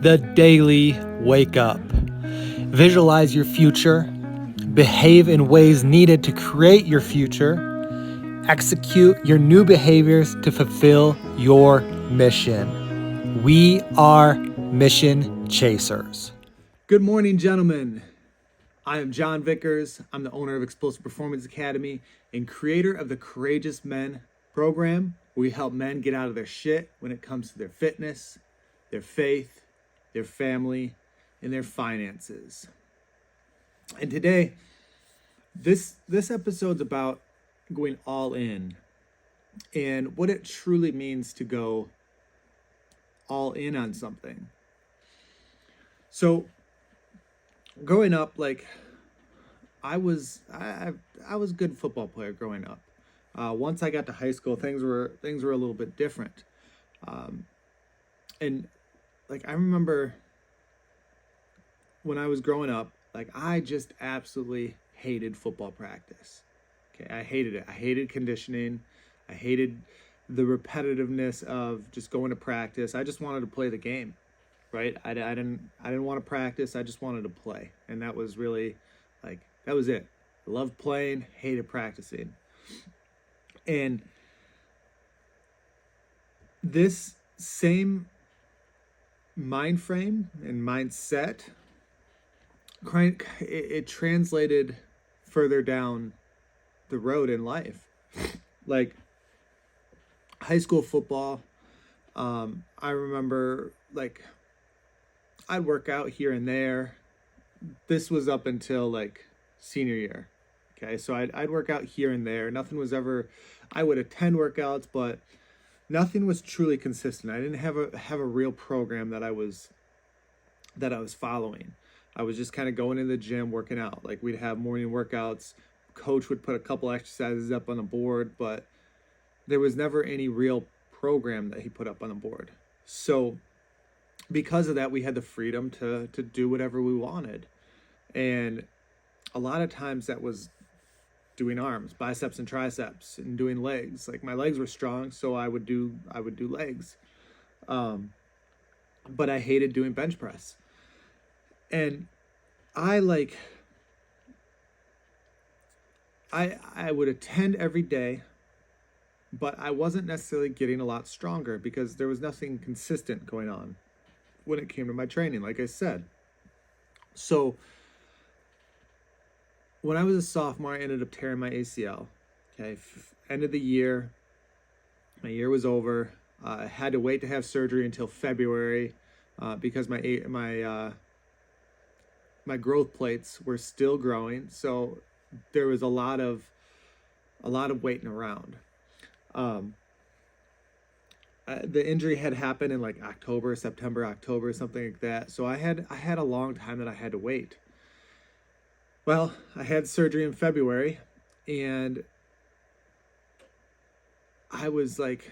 The daily wake up. Visualize your future. Behave in ways needed to create your future. Execute your new behaviors to fulfill your mission. We are mission chasers. Good morning, gentlemen. I am John Vickers. I'm the owner of Explosive Performance Academy and creator of the Courageous Men program, where we help men get out of their shit when it comes to their fitness, their faith, their family, and their finances. And today, this episode's about going all in and what it truly means to go all in on something. So, growing up, I was a good football player growing up. Once I got to high school, things were a little bit different. And I remember when I was growing up, I just absolutely hated football practice. Okay, I hated it. I hated conditioning. I hated the repetitiveness of just going to practice. I just wanted to play the game, right? I didn't want to practice. I just wanted to play, and that was really that was it. I loved playing, hated practicing, and this same mind frame and mindset, it translated further down the road in life. High school football, I remember I'd work out here and there. This was up until senior year. Okay, so I'd work out here and there. Nothing was ever, I would attend workouts, but nothing was truly consistent. I didn't have a real program that I was following. I was just kind of going in the gym, working out. We'd have morning workouts. Coach would put a couple exercises up on the board, but there was never any real program that he put up on the board. So because of that, we had the freedom to do whatever we wanted. And a lot of times that was doing arms, biceps and triceps, and doing legs. My legs were strong, so I would do legs. But I hated doing bench press. And I would attend every day, but I wasn't necessarily getting a lot stronger because there was nothing consistent going on when it came to my training, like I said. So when I was a sophomore, I ended up tearing my ACL. Okay, end of the year, my year was over. I had to wait to have surgery until February because my growth plates were still growing. So there was a lot of waiting around. The injury had happened in September, October, something like that. So I had a long time that I had to wait. Well, I had surgery in February, and I was babying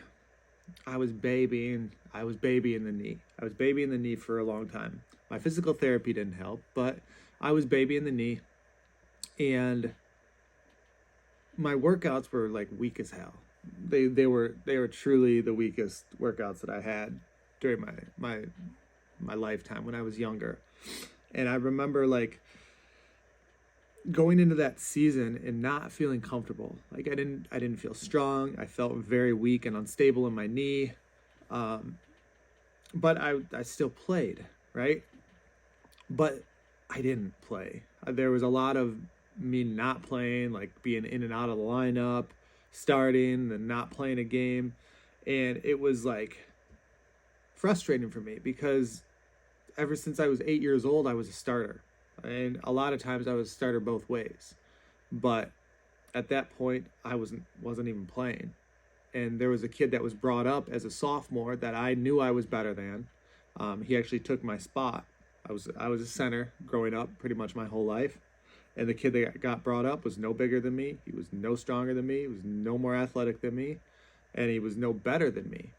the knee. I was babying the knee for a long time. My physical therapy didn't help, but I was babying the knee, and my workouts were weak as hell. They were truly the weakest workouts that I had during my lifetime when I was younger. And I remember going into that season and not feeling comfortable. I didn't feel strong. I felt very weak and unstable in my knee. But I still played, right? But I didn't play. There was a lot of me not playing, being in and out of the lineup, starting and not playing a game. And it was frustrating for me because ever since I was 8 years old, I was a starter. And a lot of times I was a starter both ways. But at that point, I wasn't even playing. And there was a kid that was brought up as a sophomore that I knew I was better than. He actually took my spot. I was a center growing up pretty much my whole life. And the kid that got brought up was no bigger than me. He was no stronger than me. He was no more athletic than me. And he was no better than me.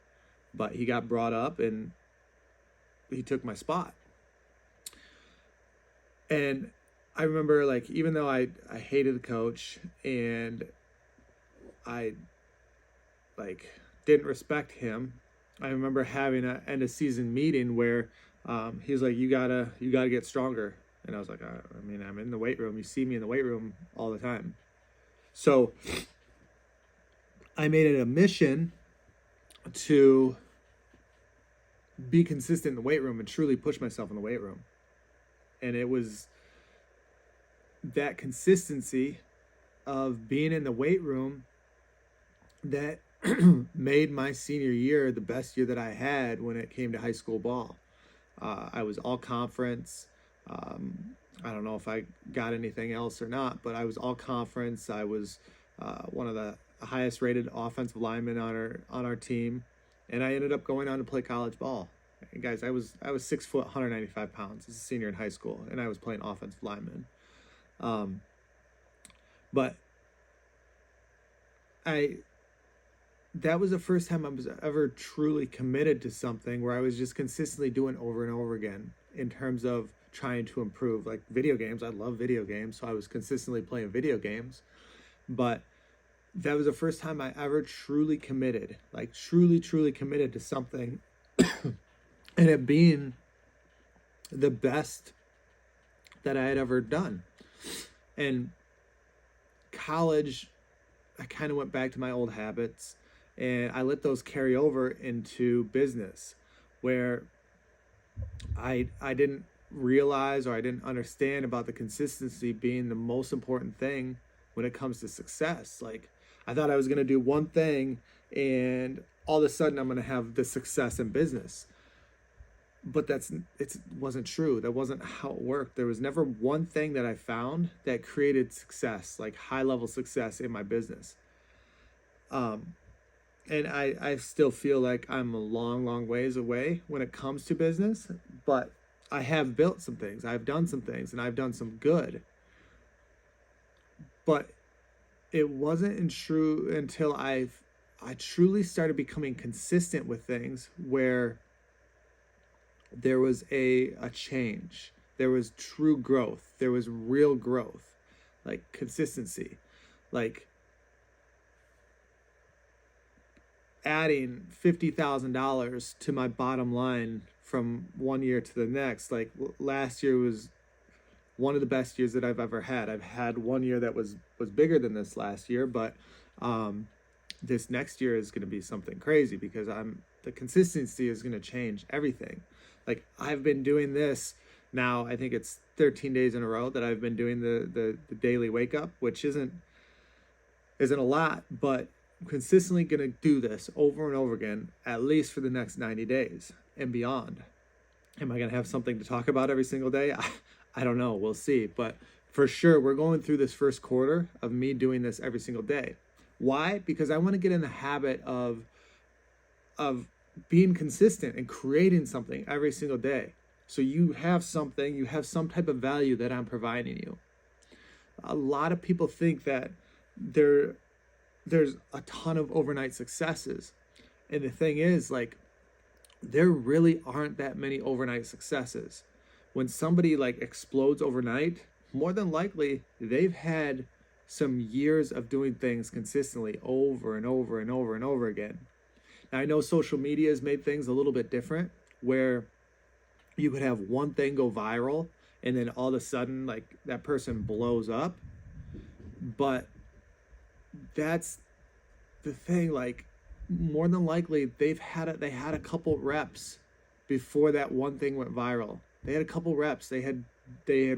But he got brought up and he took my spot. And I remember even though I hated the coach and I didn't respect him, I remember having an end of season meeting where He's like, you gotta get stronger. And I was like, I mean, I'm in the weight room. You see me in the weight room all the time. So I made it a mission to be consistent in the weight room and truly push myself in the weight room. And it was that consistency of being in the weight room that made my senior year the best year that I had when it came to high school ball. I was all conference. I don't know if I got anything else or not, but I was all conference. I was one of the highest rated offensive linemen on our team, and I ended up going on to play college ball. And guys, I was 6 foot, 195 pounds as a senior in high school, and I was playing offensive lineman. But that was the first time I was ever truly committed to something where I was just consistently doing over and over again in terms of trying to improve. Like video games, I love video games, so I was consistently playing video games. But that was the first time I ever truly committed, like truly committed to something and it being the best that I had ever done. And college, I kind of went back to my old habits, and I let those carry over into business, where I didn't realize, or I didn't understand about the consistency being the most important thing when it comes to success. Like, I thought I was going to do one thing and all of a sudden I'm going to have the success in business. But it wasn't true. That wasn't how it worked. There was never one thing that I found that created success, like high level success in my business. And I still feel like I'm a long ways away when it comes to business, but I have built some things, I've done some things, and I've done some good. But it wasn't true until I truly started becoming consistent with things where there was a change. There was true growth. There was real growth, like consistency, like adding $50,000 to my bottom line from one year to the next. Like last year was one of the best years that I've ever had. I've had one year that was bigger than this last year, but this next year is going to be something crazy because the consistency is going to change everything. Like I've been doing this now, I think it's 13 days in a row that I've been doing the daily wake up, which isn't a lot, but I'm consistently going to do this over and over again, at least for the next 90 days and beyond. Am I going to have something to talk about every single day? I don't know. We'll see. But for sure, we're going through this first quarter of me doing this every single day. Why? Because I want to get in the habit of being consistent and creating something every single day. So you have something, you have some type of value that I'm providing you. A lot of people think that there's a ton of overnight successes. And the thing is, like, there really aren't that many overnight successes. When somebody like explodes overnight, more than likely they've had some years of doing things consistently over and over and over and over again. Now, I know social media has made things a little bit different, where you could have one thing go viral and then all of a sudden like that person blows up. But that's the thing, like more than likely they had a couple reps before that one thing went viral. They had a couple reps. They had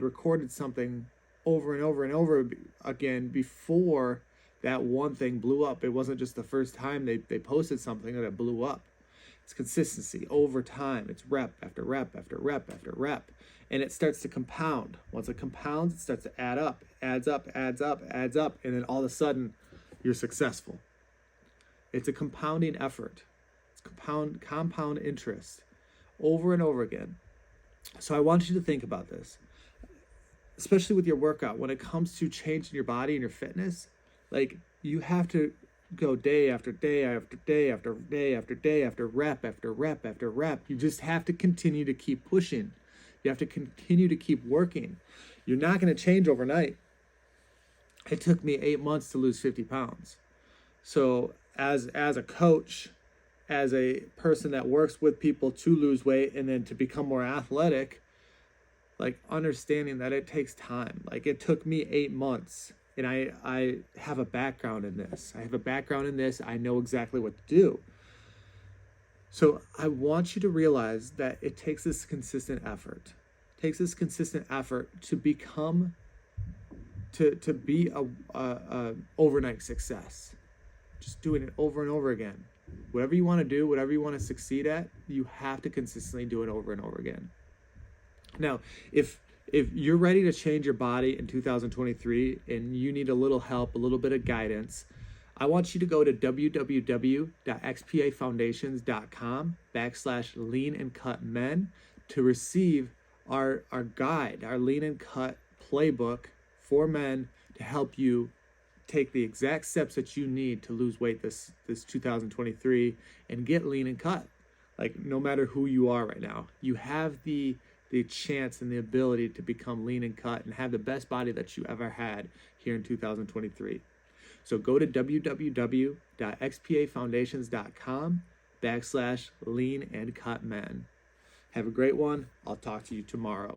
recorded something over and over and over again before that one thing blew up. It wasn't just the first time they posted something that it blew up. It's consistency over time. It's rep after rep after rep after rep. And it starts to compound. Once it compounds, it starts to add up, adds up, adds up, adds up. And then all of a sudden, you're successful. It's a compounding effort. It's compound interest over and over again. So I want you to think about this, especially with your workout. When it comes to changing your body and your fitness, like you have to go day after day after day after day after day after rep after rep after rep. You just have to continue to keep pushing. You have to continue to keep working. You're not going to change overnight. It took me 8 months to lose 50 pounds. So as a coach, as a person that works with people to lose weight and then to become more athletic, like understanding that it takes time. Like it took me 8 months, and I have a background in this. I know exactly what to do. So I want you to realize that it takes this consistent effort. It takes this consistent effort to become, to be a overnight success. Just doing it over and over again. Whatever you want to do, whatever you want to succeed at, you have to consistently do it over and over again. Now, if you're ready to change your body in 2023 and you need a little help, a little bit of guidance, I want you to go to www.xpafoundations.com/lean and cut men to receive our guide, our lean and cut playbook for men to help you take the exact steps that you need to lose weight this 2023 and get lean and cut. Like no matter who you are right now, you have the chance and the ability to become lean and cut and have the best body that you ever had here in 2023. So go to www.xpafoundations.com/lean and cut men. Have a great one. I'll talk to you tomorrow.